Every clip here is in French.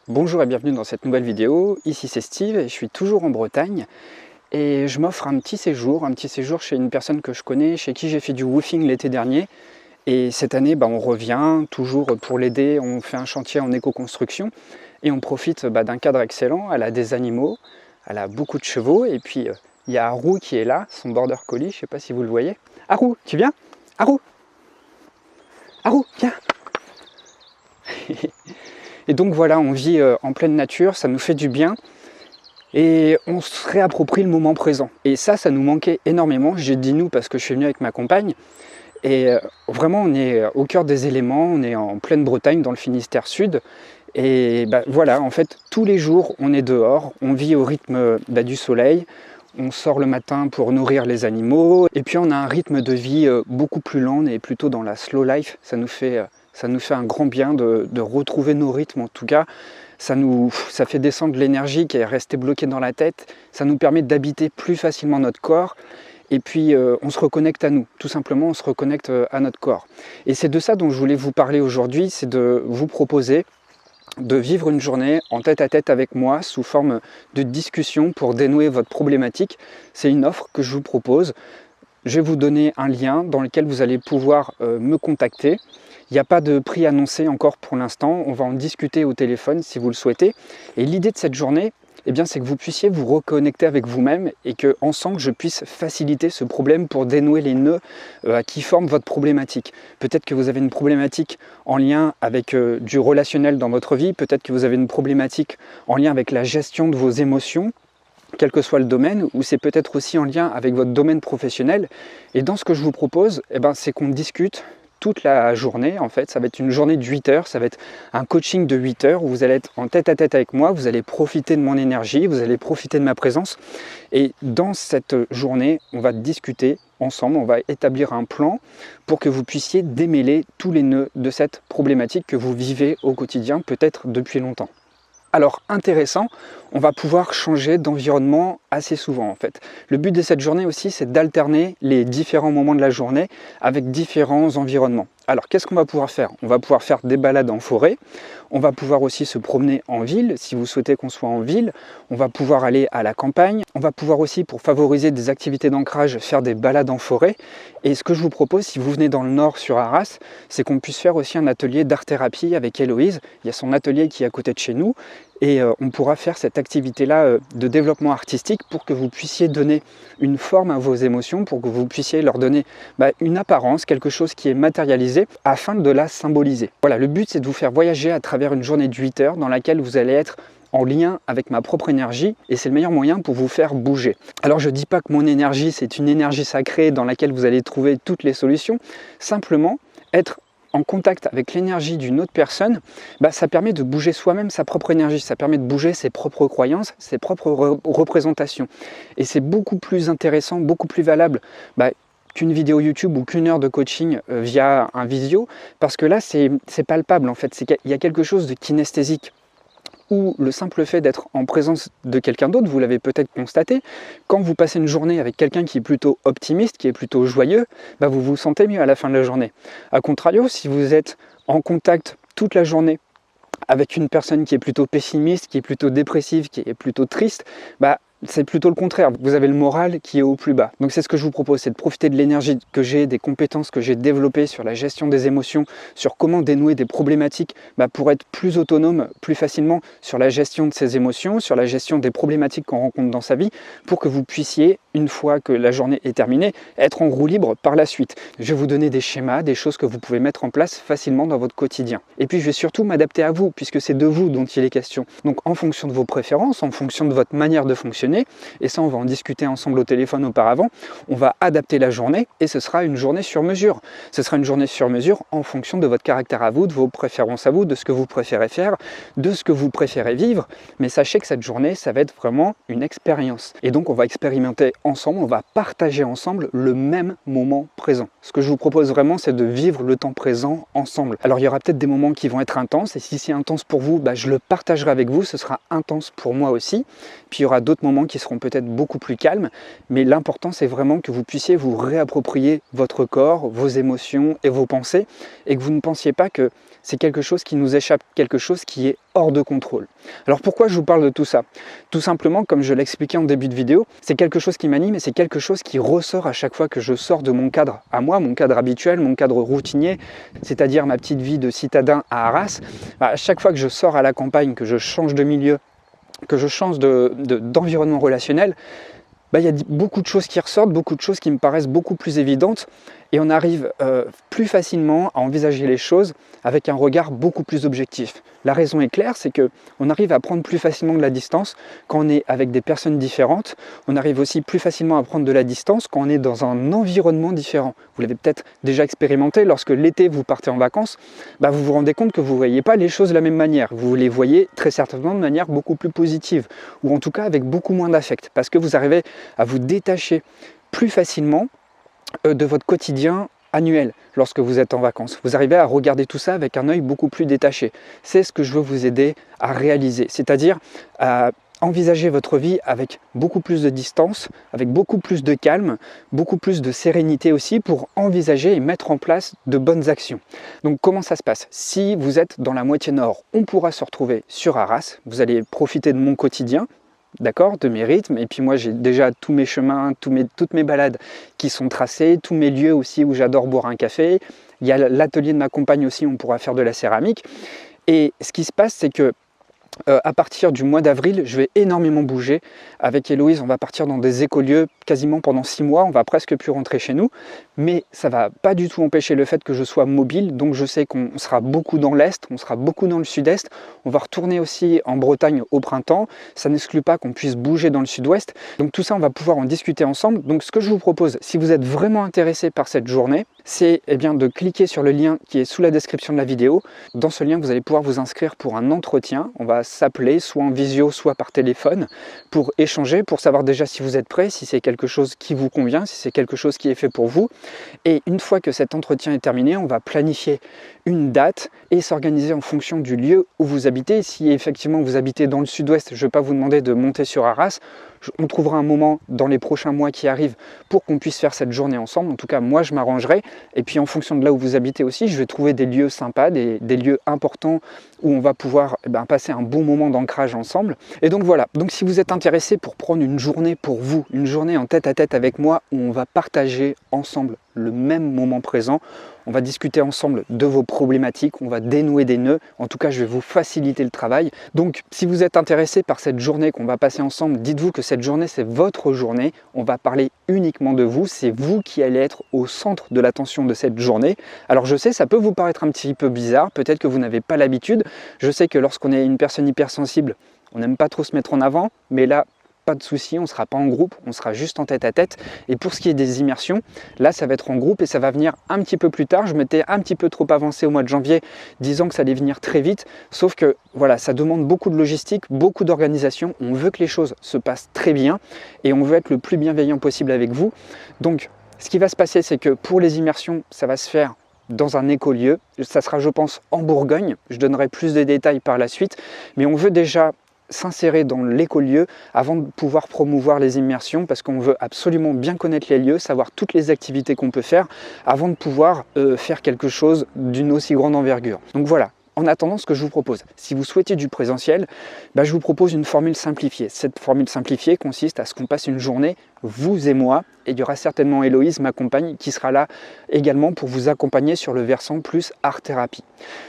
Bonjour et bienvenue dans cette nouvelle vidéo. Ici c'est Steve et je suis toujours en Bretagne et je m'offre un petit séjour chez une personne que je connais, chez qui j'ai fait du woofing l'été dernier. Et cette année, on revient toujours pour l'aider. On fait un chantier en éco-construction et on profite d'un cadre excellent. Elle a des animaux, elle a beaucoup de chevaux et puis il y a Haru qui est là, son border collie, je ne sais pas si vous le voyez. Haru, tu viens? Haru, Haru, viens. Et donc voilà, on vit en pleine nature, ça nous fait du bien et on se réapproprie le moment présent. Et ça nous manquait énormément. J'ai dit nous parce que je suis venu avec ma compagne. Et vraiment, on est au cœur des éléments, on est en pleine Bretagne, dans le Finistère Sud. Et voilà, en fait, tous les jours, on est dehors, on vit au rythme du soleil. On sort le matin pour nourrir les animaux. Et puis on a un rythme de vie beaucoup plus lent, on est plutôt dans la slow life. Ça nous fait un grand bien de retrouver nos rythmes en tout cas. Ça fait descendre l'énergie qui est restée bloquée dans la tête. Ça nous permet d'habiter plus facilement notre corps. Et puis on se reconnecte à nous, tout simplement on se reconnecte à notre corps. Et c'est de ça dont je voulais vous parler aujourd'hui, c'est de vous proposer de vivre une journée en tête-à-tête avec moi sous forme de discussion pour dénouer votre problématique. C'est une offre que je vous propose. Je vais vous donner un lien dans lequel vous allez pouvoir me contacter. Il n'y a pas de prix annoncé encore pour l'instant, on va en discuter au téléphone si vous le souhaitez. Et l'idée de cette journée, c'est que vous puissiez vous reconnecter avec vous-même et qu'ensemble je puisse faciliter ce problème pour dénouer les nœuds qui forment votre problématique. Peut-être que vous avez une problématique en lien avec du relationnel dans votre vie, peut-être que vous avez une problématique en lien avec la gestion de vos émotions, quel que soit le domaine, ou c'est peut-être aussi en lien avec votre domaine professionnel. Et dans ce que je vous propose, c'est qu'on discute toute la journée. En fait, ça va être une journée de 8 heures, ça va être un coaching de 8 heures où vous allez être en tête-à-tête avec moi, vous allez profiter de mon énergie, vous allez profiter de ma présence. Et dans cette journée, on va discuter ensemble, on va établir un plan pour que vous puissiez démêler tous les nœuds de cette problématique que vous vivez au quotidien, peut-être depuis longtemps. Alors intéressant, on va pouvoir changer d'environnement assez souvent en fait. Le but de cette journée aussi, c'est d'alterner les différents moments de la journée avec différents environnements. Alors qu'est-ce qu'on va pouvoir faire? On va pouvoir faire des balades en forêt, on va pouvoir aussi se promener en ville, si vous souhaitez qu'on soit en ville, on va pouvoir aller à la campagne, on va pouvoir aussi, pour favoriser des activités d'ancrage, faire des balades en forêt. Et ce que je vous propose, si vous venez dans le nord sur Arras, c'est qu'on puisse faire aussi un atelier d'art-thérapie avec Héloïse. Il y a son atelier qui est à côté de chez nous et on pourra faire cette activité-là de développement artistique pour que vous puissiez donner une forme à vos émotions, pour que vous puissiez leur donner une apparence, quelque chose qui est matérialisé, afin de la symboliser. Voilà, le but c'est de vous faire voyager à travers une journée de 8 heures dans laquelle vous allez être en lien avec ma propre énergie et c'est le meilleur moyen pour vous faire bouger. Alors je ne dis pas que mon énergie c'est une énergie sacrée dans laquelle vous allez trouver toutes les solutions, simplement être en contact avec l'énergie d'une autre personne, ça permet de bouger soi-même sa propre énergie, ça permet de bouger ses propres croyances, ses propres représentations. Et c'est beaucoup plus intéressant, beaucoup plus valable qu'une vidéo YouTube ou qu'une heure de coaching via un visio, parce que là c'est palpable en fait, il y a quelque chose de kinesthésique, ou le simple fait d'être en présence de quelqu'un d'autre, vous l'avez peut-être constaté, quand vous passez une journée avec quelqu'un qui est plutôt optimiste, qui est plutôt joyeux, vous vous sentez mieux à la fin de la journée. A contrario, si vous êtes en contact toute la journée avec une personne qui est plutôt pessimiste, qui est plutôt dépressive, qui est plutôt triste, c'est plutôt le contraire, vous avez le moral qui est au plus bas. Donc c'est ce que je vous propose, c'est de profiter de l'énergie que j'ai, des compétences que j'ai développées sur la gestion des émotions, sur comment dénouer des problématiques pour être plus autonome, plus facilement sur la gestion de ses émotions, sur la gestion des problématiques qu'on rencontre dans sa vie, pour que vous puissiez, une fois que la journée est terminée, être en roue libre par la suite. Je vais vous donner des schémas, des choses que vous pouvez mettre en place facilement dans votre quotidien. Et puis je vais surtout m'adapter à vous, puisque c'est de vous dont il est question. Donc en fonction de vos préférences, en fonction de votre manière de fonctionner, et ça on va en discuter ensemble au téléphone auparavant, on va adapter la journée et ce sera une journée sur mesure. Ce sera une journée sur mesure en fonction de votre caractère à vous, de vos préférences à vous, de ce que vous préférez faire, de ce que vous préférez vivre, mais sachez que cette journée, ça va être vraiment une expérience. Et donc on va expérimenter ensemble, on va partager ensemble le même moment présent. Ce que je vous propose vraiment, c'est de vivre le temps présent ensemble. Alors il y aura peut-être des moments qui vont être intenses, et si c'est intense pour vous, je le partagerai avec vous, ce sera intense pour moi aussi. Puis il y aura d'autres moments moments qui seront peut-être beaucoup plus calmes, mais l'important c'est vraiment que vous puissiez vous réapproprier votre corps, vos émotions et vos pensées, et que vous ne pensiez pas que c'est quelque chose qui nous échappe, quelque chose qui est hors de contrôle. Alors pourquoi je vous parle de tout ça? Tout simplement, comme je l'expliquais en début de vidéo, c'est quelque chose qui m'anime et c'est quelque chose qui ressort à chaque fois que je sors de mon cadre à moi, mon cadre habituel, mon cadre routinier, c'est-à-dire ma petite vie de citadin à Arras. À chaque fois que je sors à la campagne, que je change de milieu, que je change d'environnement relationnel, il y a beaucoup de choses qui ressortent, beaucoup de choses qui me paraissent beaucoup plus évidentes et on arrive plus facilement à envisager les choses avec un regard beaucoup plus objectif. La raison est claire, c'est qu'on arrive à prendre plus facilement de la distance quand on est avec des personnes différentes. On arrive aussi plus facilement à prendre de la distance quand on est dans un environnement différent. Vous l'avez peut-être déjà expérimenté, lorsque l'été vous partez en vacances, vous vous rendez compte que vous ne voyez pas les choses de la même manière. Vous les voyez très certainement de manière beaucoup plus positive, ou en tout cas avec beaucoup moins d'affect, parce que vous arrivez à vous détacher plus facilement de votre quotidien annuel lorsque vous êtes en vacances. Vous arrivez à regarder tout ça avec un œil beaucoup plus détaché. C'est ce que je veux vous aider à réaliser, c'est-à-dire à envisager votre vie avec beaucoup plus de distance, avec beaucoup plus de calme, beaucoup plus de sérénité aussi pour envisager et mettre en place de bonnes actions. Donc comment ça se passe? Si vous êtes dans la moitié nord, on pourra se retrouver sur Arras, vous allez profiter de mon quotidien, d'accord, de mes rythmes, et puis moi j'ai déjà tous mes chemins, toutes mes balades qui sont tracées, tous mes lieux aussi où j'adore boire un café, il y a l'atelier de ma compagne aussi, on pourra faire de la céramique, et ce qui se passe c'est que à partir du mois d'avril, je vais énormément bouger. Avec Héloïse, on va partir dans des écolieux quasiment pendant 6 mois, on va presque plus rentrer chez nous, mais ça ne va pas du tout empêcher le fait que je sois mobile, donc je sais qu'on sera beaucoup dans l'Est, on sera beaucoup dans le Sud-Est, on va retourner aussi en Bretagne au printemps, ça n'exclut pas qu'on puisse bouger dans le Sud-Ouest, donc tout ça on va pouvoir en discuter ensemble. Donc ce que je vous propose, si vous êtes vraiment intéressé par cette journée, c'est de cliquer sur le lien qui est sous la description de la vidéo. Dans ce lien, vous allez pouvoir vous inscrire pour un entretien, on va s'appeler soit en visio, soit par téléphone, pour échanger, pour savoir déjà si vous êtes prêt, si c'est quelque chose qui vous convient, si c'est quelque chose qui est fait pour vous. Et une fois que cet entretien est terminé, on va planifier une date et s'organiser en fonction du lieu où vous habitez. Si effectivement vous habitez dans le Sud-Ouest, je ne vais pas vous demander de monter sur Arras. On trouvera un moment dans les prochains mois qui arrivent pour qu'on puisse faire cette journée ensemble. En tout cas, moi, je m'arrangerai. Et puis, en fonction de là où vous habitez aussi, je vais trouver des lieux sympas, des lieux importants où on va pouvoir passer un bon moment d'ancrage ensemble. Et donc voilà. Donc, si vous êtes intéressé pour prendre une journée pour vous, une journée en tête-à-tête avec moi où on va partager ensemble le même moment présent, on va discuter ensemble de vos problématiques, on va dénouer des nœuds. En tout cas, je vais vous faciliter le travail. Donc, si vous êtes intéressé par cette journée qu'on va passer ensemble, dites-vous que cette journée, c'est votre journée. On va parler uniquement de vous. C'est vous qui allez être au centre de l'attention de cette journée. Alors, je sais, ça peut vous paraître un petit peu bizarre. Peut-être que vous n'avez pas l'habitude. Je sais que lorsqu'on est une personne hypersensible, on n'aime pas trop se mettre en avant. Mais là, pas de souci, on ne sera pas en groupe, on sera juste en tête-à-tête. Et pour ce qui est des immersions, là ça va être en groupe et ça va venir un petit peu plus tard. Je m'étais un petit peu trop avancé au mois de janvier, disant que ça allait venir très vite. Sauf que voilà, ça demande beaucoup de logistique, beaucoup d'organisation. On veut que les choses se passent très bien et on veut être le plus bienveillant possible avec vous. Donc ce qui va se passer, c'est que pour les immersions, ça va se faire dans un écolieu. Ça sera, je pense, en Bourgogne. Je donnerai plus de détails par la suite. Mais on veut déjà s'insérer dans l'écolieu avant de pouvoir promouvoir les immersions parce qu'on veut absolument bien connaître les lieux, savoir toutes les activités qu'on peut faire avant de pouvoir faire quelque chose d'une aussi grande envergure. Donc voilà. En attendant, ce que je vous propose, si vous souhaitez du présentiel, je vous propose une formule simplifiée. Cette formule simplifiée consiste à ce qu'on passe une journée, vous et moi, et il y aura certainement Héloïse, ma compagne, qui sera là également pour vous accompagner sur le versant plus art-thérapie.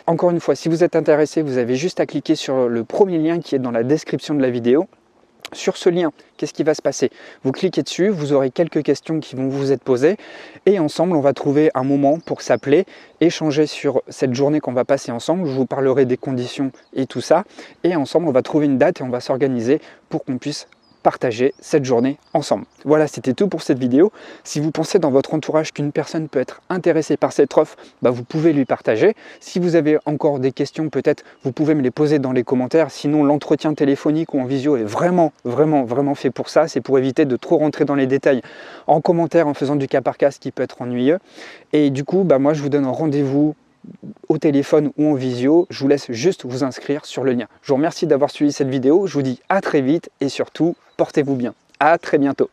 Encore une fois, si vous êtes intéressé, vous avez juste à cliquer sur le premier lien qui est dans la description de la vidéo. Sur ce lien, qu'est-ce qui va se passer? Vous cliquez dessus, vous aurez quelques questions qui vont vous être posées et ensemble, on va trouver un moment pour s'appeler, échanger sur cette journée qu'on va passer ensemble. Je vous parlerai des conditions et tout ça. Et ensemble, on va trouver une date et on va s'organiser pour qu'on puisse partager cette journée ensemble. Voilà, c'était tout pour cette vidéo. Si vous pensez dans votre entourage qu'une personne peut être intéressée par cette offre, vous pouvez lui partager. Si vous avez encore des questions, peut-être vous pouvez me les poser dans les commentaires. Sinon, l'entretien téléphonique ou en visio est vraiment fait pour ça. C'est pour éviter de trop rentrer dans les détails en commentaire en faisant du cas par cas, ce qui peut être ennuyeux. Et du coup, moi je vous donne un rendez-vous au téléphone ou en visio, je vous laisse juste vous inscrire sur le lien. Je vous remercie d'avoir suivi cette vidéo, je vous dis à très vite et surtout, portez-vous bien. À très bientôt.